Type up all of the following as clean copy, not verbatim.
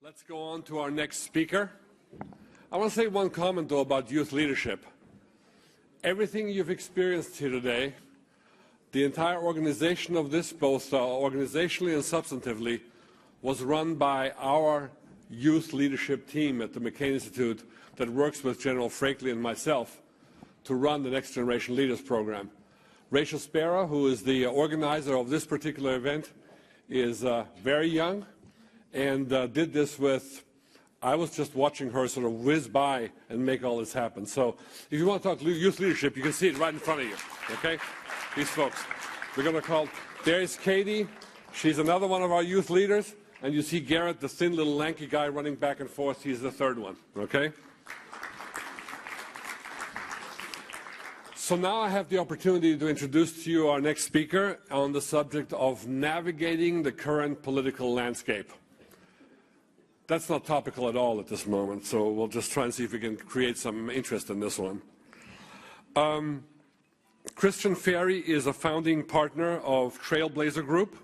Let's go on to our next speaker. I want to say one comment, though, about youth leadership. Everything you've experienced here today, the entire organization of this, both organizationally and substantively, was run by our youth leadership team at the McCain Institute that works with General Frakely and myself to run the Next Generation Leaders program. Rachel Sparrow, who is the organizer of this particular event, is very young and did this with, I was just watching her sort of whiz by and make all this happen. So if you want to talk youth leadership, you can see it right in front of you, okay? These folks. We're going to call, there's Katie. She's another one of our youth leaders. And you see Garrett, the thin little lanky guy running back and forth. He's the third one, okay? So now I have the opportunity to introduce to you our next speaker on the subject of navigating the current political landscape. That's not topical at all at this moment, so we'll just try and see if we can create some interest in this one. Christian Ferry is a founding partner of Trailblazer Group,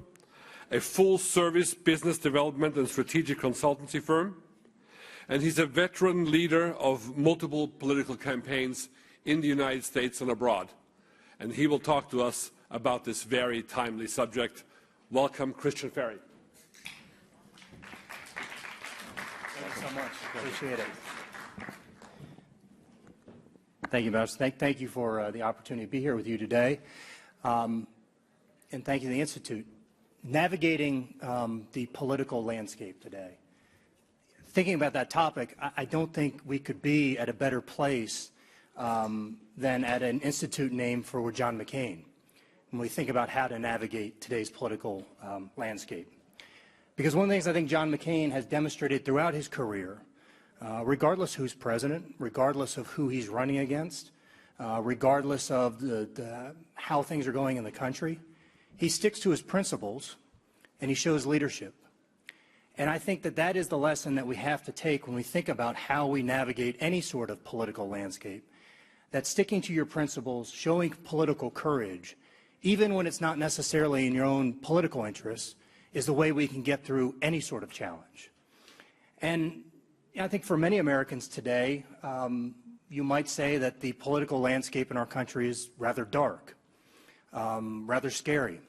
a full-service business development and strategic consultancy firm, and he's a veteran leader of multiple political campaigns in the United States and abroad. And he will talk to us about this very timely subject. Welcome, Christian Ferry. Thanks so much. Appreciate it. Thank you, Mouse. Thank you for the opportunity to be here with you today. And thank you to the Institute. Navigating the political landscape today. Thinking about that topic, I don't think we could be at a better place than at an institute named for John McCain when we think about how to navigate today's political landscape. Because one of the things I think John McCain has demonstrated throughout his career, regardless who's president, regardless of who he's running against, regardless of how things are going in the country, he sticks to his principles and he shows leadership. And I think that that is the lesson that we have to take when we think about how we navigate any sort of political landscape. That sticking to your principles, showing political courage, even when it's not necessarily in your own political interests, is the way we can get through any sort of challenge. And I think for many Americans today, you might say that the political landscape in our country is rather dark, rather scary.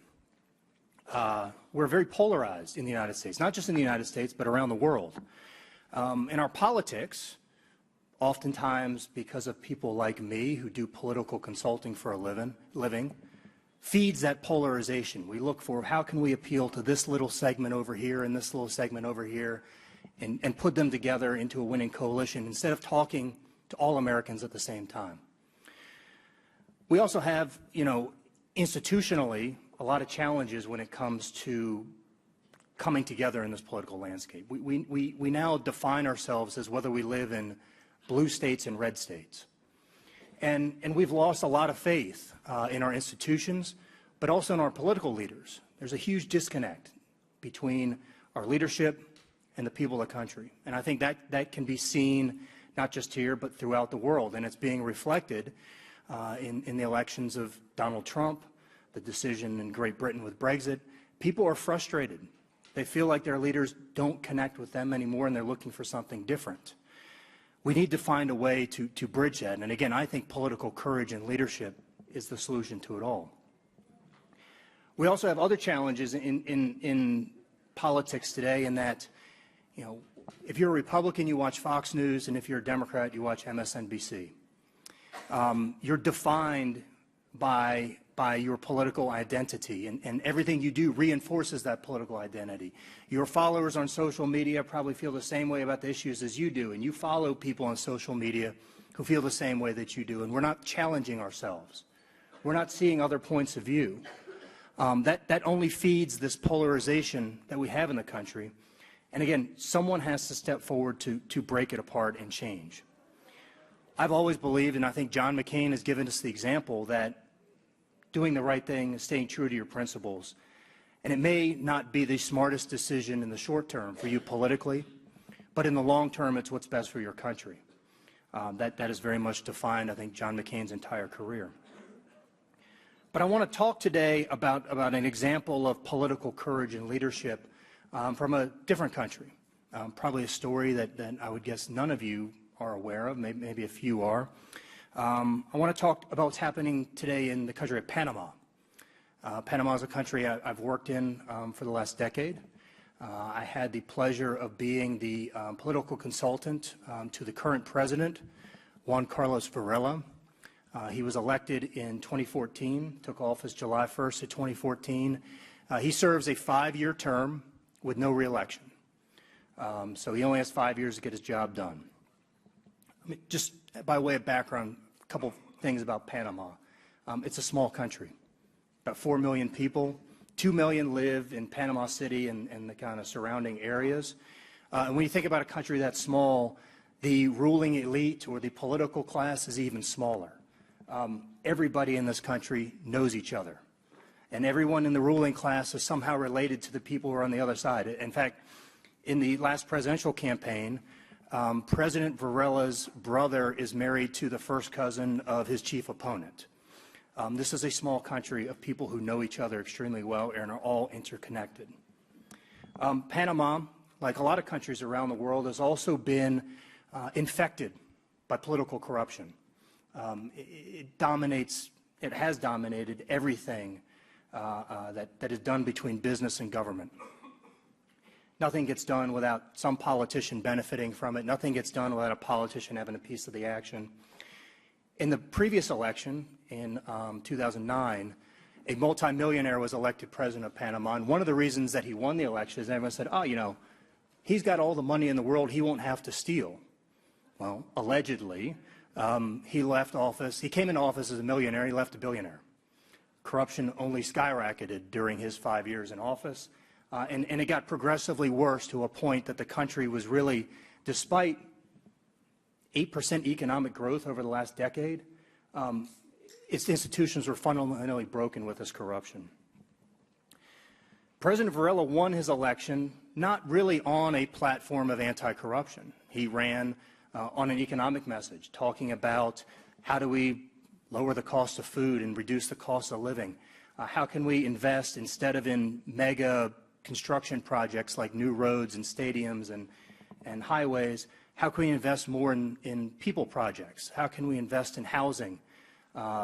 We're very polarized in the United States, not just in the United States, but around the world. And our politics, oftentimes because of people like me who do political consulting for a living, feeds that polarization. We look for how can we appeal to this little segment over here and this little segment over here and put them together into a winning coalition instead of talking to all Americans at the same time. We also have, institutionally, a lot of challenges when it comes to coming together in this political landscape. We now define ourselves as whether we live in blue states and red states. And we've lost a lot of faith in our institutions, but also in our political leaders. There's a huge disconnect between our leadership and the people of the country. And I think that can be seen not just here, but throughout the world. And it's being reflected in the elections of Donald Trump, the decision in Great Britain with Brexit. People are frustrated. They feel like their leaders don't connect with them anymore and they're looking for something different. We need to find a way to bridge that. And again, I think political courage and leadership is the solution to it all. We also have other challenges in politics today in that, if you're a Republican, you watch Fox News, and if you're a Democrat, you watch MSNBC. You're defined by your political identity, and everything you do reinforces that political identity. Your followers on social media probably feel the same way about the issues as you do, and you follow people on social media who feel the same way that you do, and we're not challenging ourselves. We're not seeing other points of view. That only feeds this polarization that we have in the country. And again, someone has to step forward to break it apart and change. I've always believed, and I think John McCain has given us the example, that doing the right thing, staying true to your principles. And it may not be the smartest decision in the short term for you politically, but in the long term, it's what's best for your country. That has very much defined, I think, John McCain's entire career. But I want to talk today about an example of political courage and leadership from a different country, probably a story that I would guess none of you are aware of, maybe a few are. I want to talk about what's happening today in the country of Panama. Panama is a country I've worked in for the last decade. I had the pleasure of being the political consultant to the current president, Juan Carlos Varela. He was elected in 2014, took office July 1st of 2014. He serves a 5-year term with no reelection. So he only has 5 years to get his job done. I mean, just by way of background, a couple things about Panama. It's a small country, about 4 million people. 2 million live in Panama City and the kind of surrounding areas. And when you think about a country that small, the ruling elite or the political class is even smaller. Everybody in this country knows each other. And everyone in the ruling class is somehow related to the people who are on the other side. In fact, in the last presidential campaign, President Varela's brother is married to the first cousin of his chief opponent. This is a small country of people who know each other extremely well and are all interconnected. Panama, like a lot of countries around the world, has also been infected by political corruption. It has dominated everything that is done between business and government. Nothing gets done without some politician benefiting from it. Nothing gets done without a politician having a piece of the action. In the previous election, in 2009, a multimillionaire was elected president of Panama. And one of the reasons that he won the election is everyone said, oh, you know, he's got all the money in the world, he won't have to steal. Well, allegedly, he left office. He came into office as a millionaire. He left a billionaire. Corruption only skyrocketed during his 5 years in office. And it got progressively worse to a point that the country was really, despite 8% economic growth over the last decade, its institutions were fundamentally broken with this corruption. President Varela won his election not really on a platform of anti-corruption. He ran on an economic message, talking about how do we lower the cost of food and reduce the cost of living. How can we invest instead of in mega construction projects like new roads and stadiums and highways? How can we invest more in people projects? How can we invest in housing?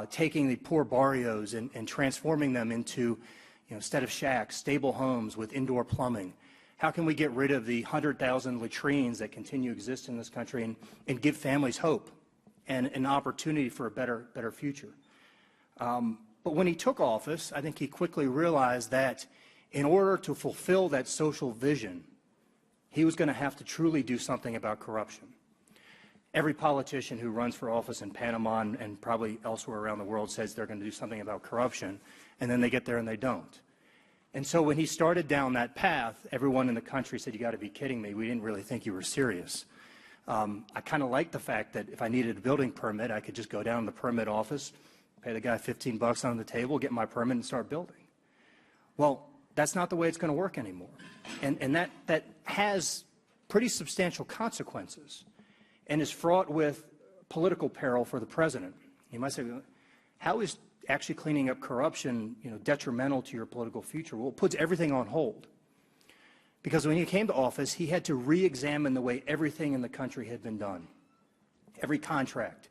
Taking the poor barrios and transforming them into, instead of shacks, stable homes with indoor plumbing. How can we get rid of the 100,000 latrines that continue to exist in this country and give families hope and an opportunity for a better future? But when he took office, I think he quickly realized that in order to fulfill that social vision, he was going to have to truly do something about corruption. Every politician who runs for office in Panama and probably elsewhere around the world says they're going to do something about corruption, and then they get there and they don't. And so when he started down that path, everyone in the country said, you got to be kidding me. We didn't really think you were serious. I kind of liked the fact that if I needed a building permit, I could just go down to the permit office, pay the guy $15 on the table, get my permit, and start building. Well, that's not the way it's going to work anymore. And that has pretty substantial consequences and is fraught with political peril for the president. You might say, how is actually cleaning up corruption, detrimental to your political future? Well, it puts everything on hold. Because when he came to office, he had to re-examine the way everything in the country had been done. Every contract.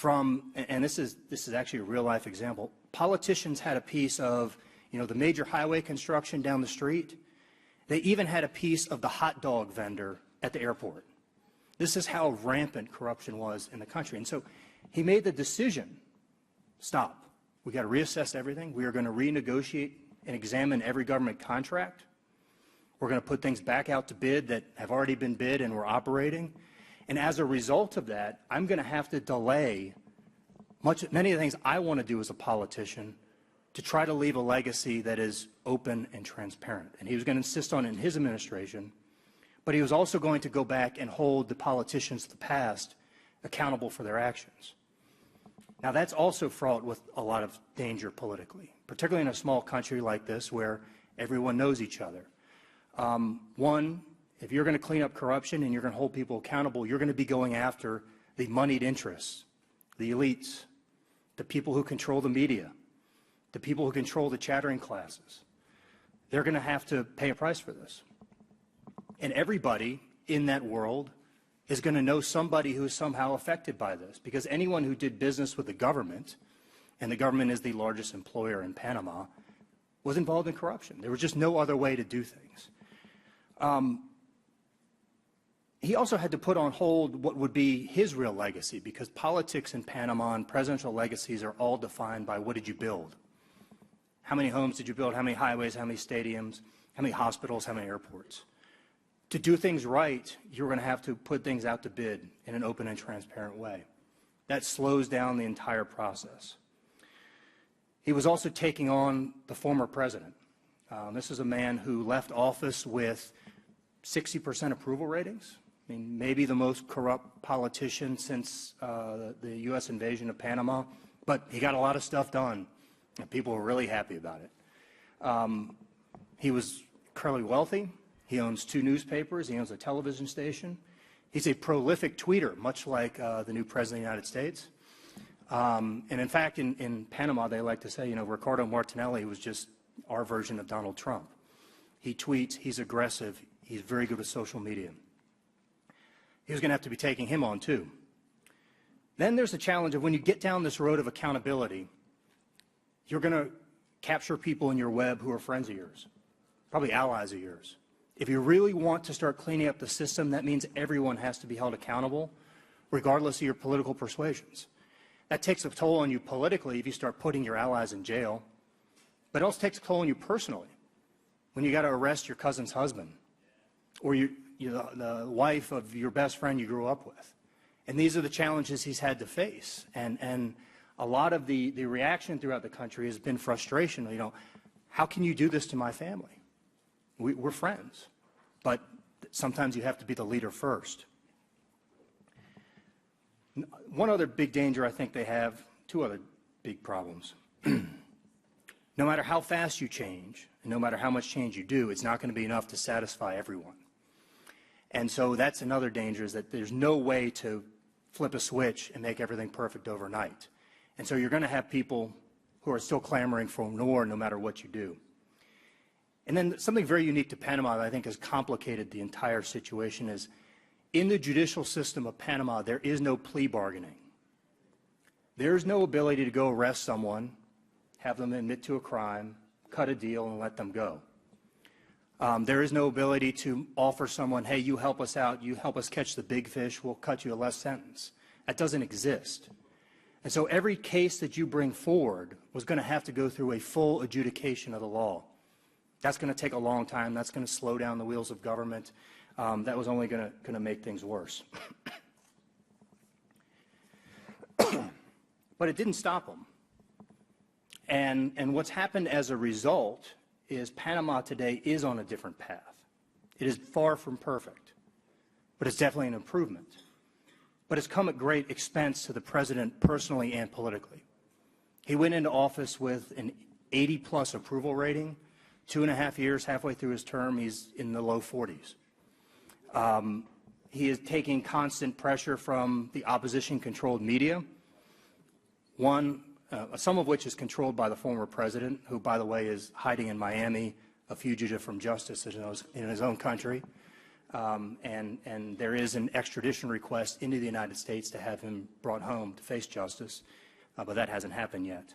And this is actually a real-life example. Politicians had a piece of, the major highway construction down the street. They even had a piece of the hot dog vendor at the airport. This is how rampant corruption was in the country. And so he made the decision, stop. We've got to reassess everything. We are going to renegotiate and examine every government contract. We're going to put things back out to bid that have already been bid and we're operating. And as a result of that, I'm going to have to delay many of the things I want to do as a politician to try to leave a legacy that is open and transparent. And he was going to insist on it in his administration, but he was also going to go back and hold the politicians of the past accountable for their actions. Now, that's also fraught with a lot of danger politically, particularly in a small country like this where everyone knows each other. One, if you're going to clean up corruption and you're going to hold people accountable, you're going to be going after the moneyed interests, the elites, the people who control the media, the people who control the chattering classes. They're going to have to pay a price for this. And everybody in that world is going to know somebody who is somehow affected by this, because anyone who did business with the government, and the government is the largest employer in Panama, was involved in corruption. There was just no other way to do things. He also had to put on hold what would be his real legacy, because politics in Panama and presidential legacies are all defined by what did you build? How many homes did you build? How many highways? How many stadiums? How many hospitals? How many airports? To do things right, you're going to have to put things out to bid in an open and transparent way. That slows down the entire process. He was also taking on the former president. This is a man who left office with 60% approval ratings. I mean, maybe the most corrupt politician since the U.S. invasion of Panama, but he got a lot of stuff done, and people were really happy about it. He was incredibly wealthy. He owns 2 newspapers. He owns a television station. He's a prolific tweeter, much like the new President of the United States. And in fact, in Panama, they like to say, you know, Ricardo Martinelli was just our version of Donald Trump. He tweets, he's aggressive, he's very good with social media. He was going to have to be taking him on, too. Then there's the challenge of when you get down this road of accountability, you're going to capture people in your web who are friends of yours, probably allies of yours. If you really want to start cleaning up the system, that means everyone has to be held accountable, regardless of your political persuasions. That takes a toll on you politically if you start putting your allies in jail, but it also takes a toll on you personally when you got to arrest your cousin's husband or the wife of your best friend you grew up with. And these are the challenges he's had to face. And a lot of the reaction throughout the country has been frustration. You know, how can you do this to my family? We're friends, but sometimes you have to be the leader first. One other big danger I think they have, 2 other big problems. No matter how fast you change, and no matter how much change you do, it's not going to be enough to satisfy everyone. And so that's another danger, is that there's no way to flip a switch and make everything perfect overnight. And so you're going to have people who are still clamoring for more no matter what you do. And then something very unique to Panama that I think has complicated the entire situation is, in the judicial system of Panama, there is no plea bargaining. There is no ability to go arrest someone, have them admit to a crime, cut a deal, and let them go. There is no ability to offer someone, hey, you help us out, you help us catch the big fish, we'll cut you a less sentence. That doesn't exist. And so every case that you bring forward was going to have to go through a full adjudication of the law. That's going to take a long time. That's going to slow down the wheels of government. That was only going to make things worse. But it didn't stop them. And what's happened as a result is Panama today is on a different path. It is far from perfect, but it's definitely an improvement. But it's come at great expense to the president personally and politically. He went into office with an 80+ approval rating. 2.5 years, halfway through his term, he's in the low 40s. He is taking constant pressure from the opposition-controlled media, some of which is controlled by the former president, who, by the way, is hiding in Miami, a fugitive from justice in his own country. And there is an extradition request into the United States to have him brought home to face justice, but that hasn't happened yet.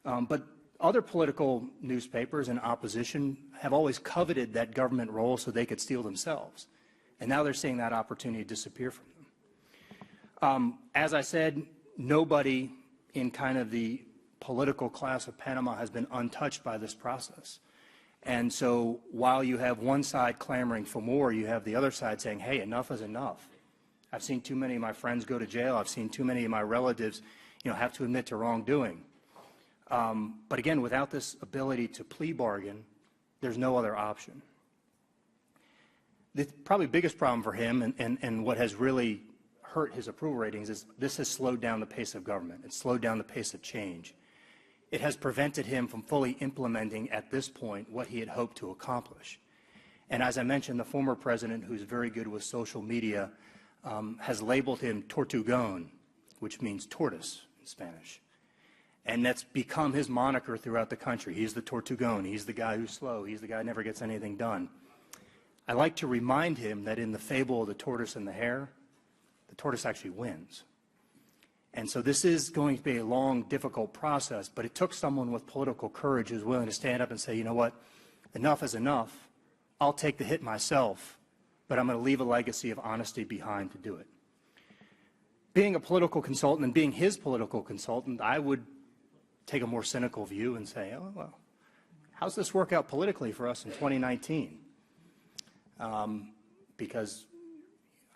But other political newspapers and opposition have always coveted that government role so they could steal themselves. And now they're seeing that opportunity disappear from them. As I said, nobody in kind of the political class of Panama has been untouched by this process. And so while you have one side clamoring for more, you have the other side saying, hey, enough is enough. I've seen too many of my friends go to jail. I've seen too many of my relatives, have to admit to wrongdoing. But again, without this ability to plea bargain, there's no other option. The probably biggest problem for him and what has really hurt his approval ratings is this has slowed down the pace of government. It's slowed down the pace of change. It has prevented him from fully implementing at this point what he had hoped to accomplish. And as I mentioned, the former president, who's very good with social media, has labeled him Tortugon, which means tortoise in Spanish. And that's become his moniker throughout the country. He's the Tortugon. He's the guy who's slow. He's the guy who never gets anything done. I like to remind him that in the fable of the tortoise and the hare, the tortoise actually wins. And so this is going to be a long, difficult process, but it took someone with political courage who's willing to stand up and say, you know what, enough is enough. I'll take the hit myself, but I'm going to leave a legacy of honesty behind to do it. Being a political consultant and being his political consultant, I would take a more cynical view and say, oh, well, how's this work out politically for us in 2019? Because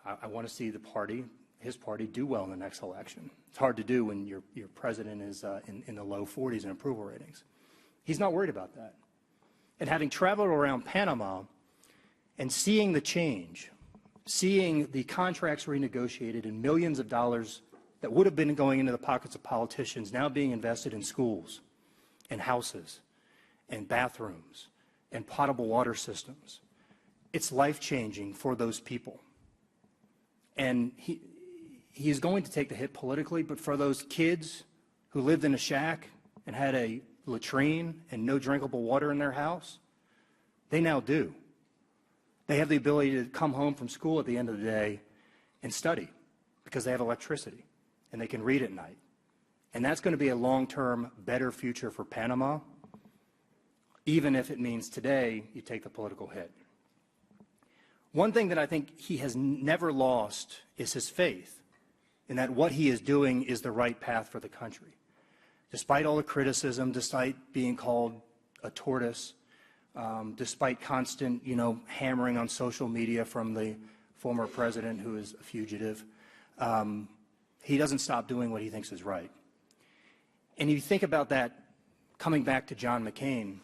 I want to see the party, his party, do well in the next election. It's hard to do when your president is in the low 40s in approval ratings. He's not worried about that. And having traveled around Panama and seeing the change, seeing the contracts renegotiated and millions of dollars that would have been going into the pockets of politicians now being invested in schools and houses and bathrooms and potable water systems, it's life-changing for those people. And he's going to take the hit politically, but for those kids who lived in a shack and had a latrine and no drinkable water in their house, they now do. They have the ability to come home from school at the end of the day and study because they have electricity and they can read at night. And that's going to be a long-term, better future for Panama, even if it means today you take the political hit. One thing that I think he has never lost is his faith in that what he is doing is the right path for the country. Despite all the criticism, despite being called a tortoise, despite constant, hammering on social media from the former president who is a fugitive, he doesn't stop doing what he thinks is right. And if you think about that, coming back to John McCain,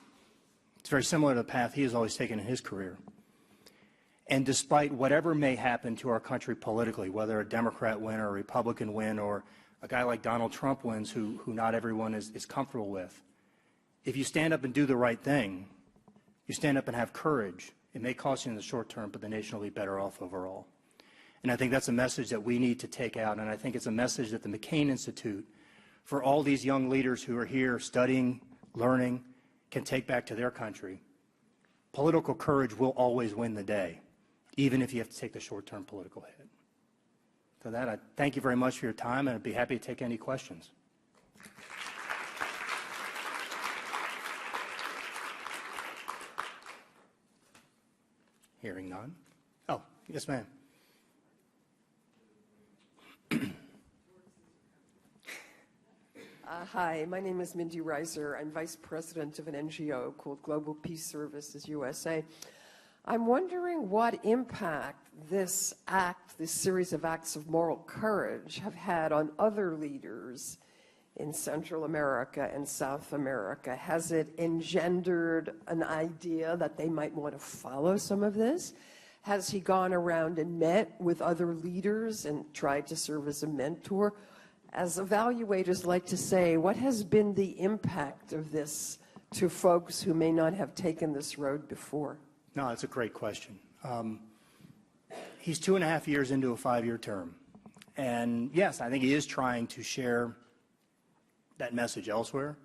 it's very similar to the path he has always taken in his career. And despite whatever may happen to our country politically, whether a Democrat win or a Republican win or a guy like Donald Trump wins who not everyone is comfortable with, if you stand up and do the right thing, you stand up and have courage, it may cost you in the short term, but the nation will be better off overall. And I think that's a message that we need to take out, and I think it's a message that the McCain Institute, for all these young leaders who are here studying, learning, can take back to their country. Political courage will always win the day, even if you have to take the short-term political hit. For that, I thank you very much for your time, and I'd be happy to take any questions. Hearing none. Oh, yes, ma'am. Hi, my name is Mindy Reiser. I'm vice president of an NGO called Global Peace Services USA. I'm wondering what impact this act, this series of acts of moral courage, have had on other leaders in Central America and South America. Has it engendered an idea that they might want to follow some of this? Has he gone around and met with other leaders and tried to serve as a mentor? As evaluators like to say, what has been the impact of this to folks who may not have taken this road before? No, that's a great question. He's 2.5 years into a 5-year term. And yes, I think he is trying to share that message elsewhere.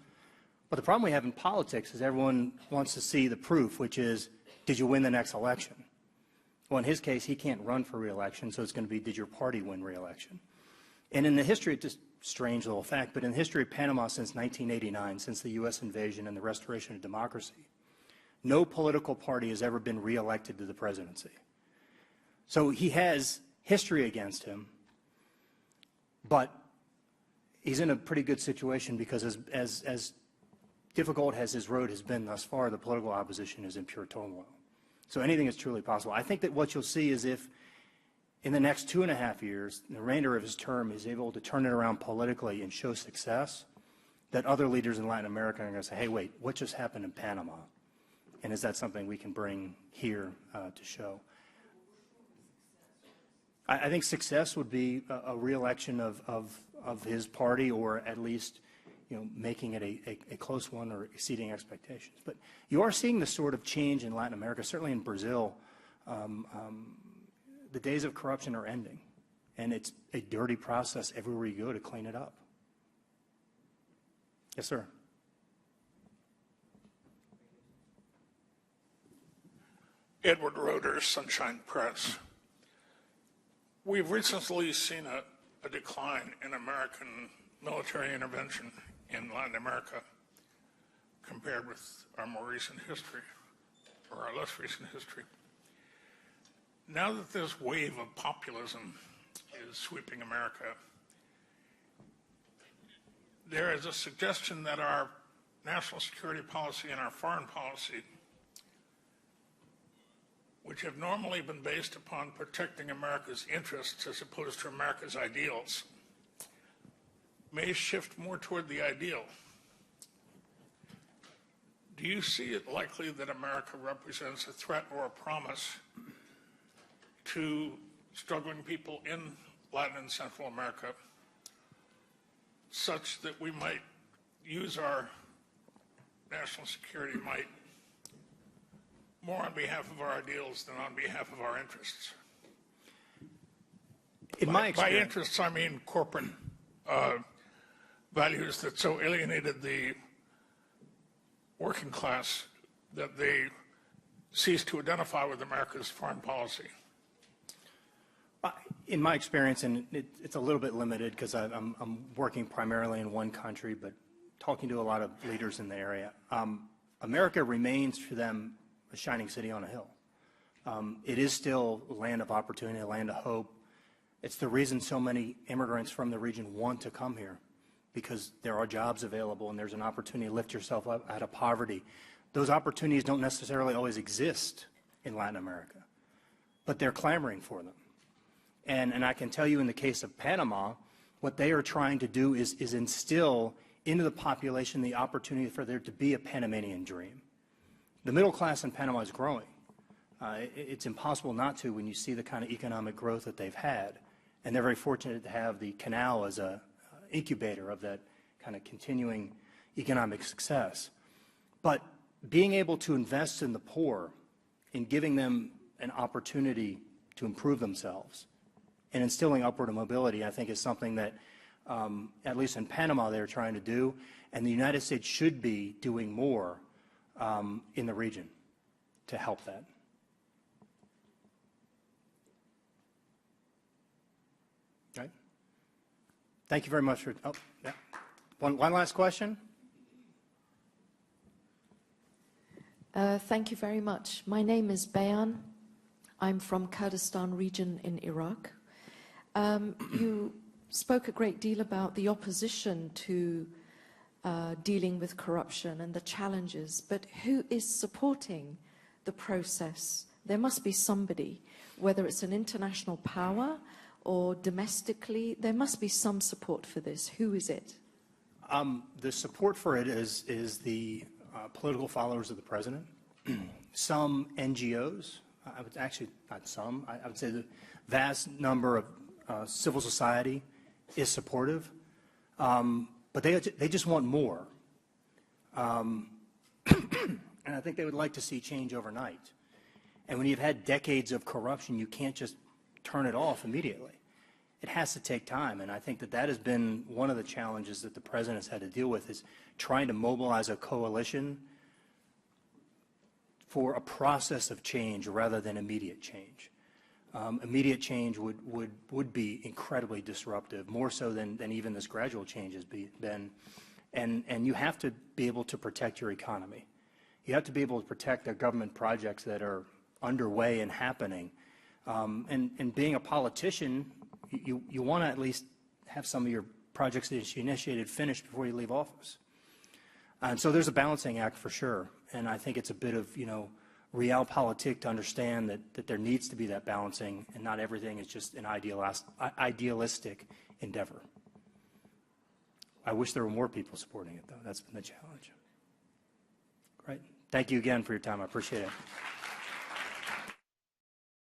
But the problem we have in politics is everyone wants to see the proof, which is, did you win the next election? Well, in his case, he can't run for re-election, so it's going to be, did your party win re-election? And in the history, it's just a strange little fact, but in the history of Panama since 1989, since the U.S. invasion and the restoration of democracy, no political party has ever been re-elected to the presidency. So he has history against him, but he's in a pretty good situation because as difficult as his road has been thus far, the political opposition is in pure turmoil. So anything is truly possible. I think that what you'll see is if in the next 2.5 years, the remainder of his term, is able to turn it around politically and show success, that other leaders in Latin America are going to say, hey, wait, what just happened in Panama? And is that something we can bring here to show? I think success would be a re-election of his party, or at least making it a close one or exceeding expectations. But you are seeing this sort of change in Latin America, certainly in Brazil. The days of corruption are ending, and it's a dirty process everywhere you go to clean it up. Yes, sir. Edward Roeder's Sunshine Press. We've recently seen a decline in American military intervention in Latin America compared with our more recent history, or our less recent history. Now that this wave of populism is sweeping America, there is a suggestion that our national security policy and our foreign policy, which have normally been based upon protecting America's interests as opposed to America's ideals, may shift more toward the ideal. Do you see it likely that America represents a threat or a promise to struggling people in Latin and Central America, such that we might use our national security might more on behalf of our ideals than on behalf of our interests? In my experience, by interests, I mean corporate values that so alienated the working class that they ceased to identify with America's foreign policy. in my experience, and it's a little bit limited because I'm working primarily in one country, but talking to a lot of leaders in the area, America remains for them a shining city on a hill. It is still a land of opportunity, a land of hope. It's the reason so many immigrants from the region want to come here, because there are jobs available and there's an opportunity to lift yourself up out of poverty. Those opportunities don't necessarily always exist in Latin America, but they're clamoring for them. And I can tell you in the case of Panama, what they are trying to do is instill into the population the opportunity for there to be a Panamanian dream. The middle class in Panama is growing. It's impossible not to when you see the kind of economic growth that they've had. And they're very fortunate to have the canal as an incubator of that kind of continuing economic success. But being able to invest in the poor, in giving them an opportunity to improve themselves, and instilling upward mobility, I think is something that, at least in Panama, they're trying to do, and the United States should be doing more in the region to help that. Right? Thank you very much for, oh, yeah. One last question. Thank you very much. My name is Bayan. I'm from Kurdistan region in Iraq. You spoke a great deal about the opposition to dealing with corruption and the challenges, but who is supporting the process? There must be somebody, whether it's an international power or domestically, there must be some support for this. Who is it? The support for it is the political followers of the president, some NGOs, I would actually, not some, I would say the vast number of civil society is supportive, but they just want more. And I think they would like to see change overnight. And when you've had decades of corruption, you can't just turn it off immediately. It has to take time, and I think that has been one of the challenges that the president has had to deal with, is trying to mobilize a coalition for a process of change rather than immediate change. Immediate change would be incredibly disruptive, more so than even this gradual change has been. And you have to be able to protect your economy. You have to be able to protect the government projects that are underway and happening. And being a politician, you want to at least have some of your projects that you initiated finished before you leave office. And so there's a balancing act for sure. And I think it's a bit of, realpolitik to understand that there needs to be that balancing, and not everything is just an idealistic endeavor. I wish there were more people supporting it, though. That's been the challenge. Great. Thank you again for your time. I appreciate it.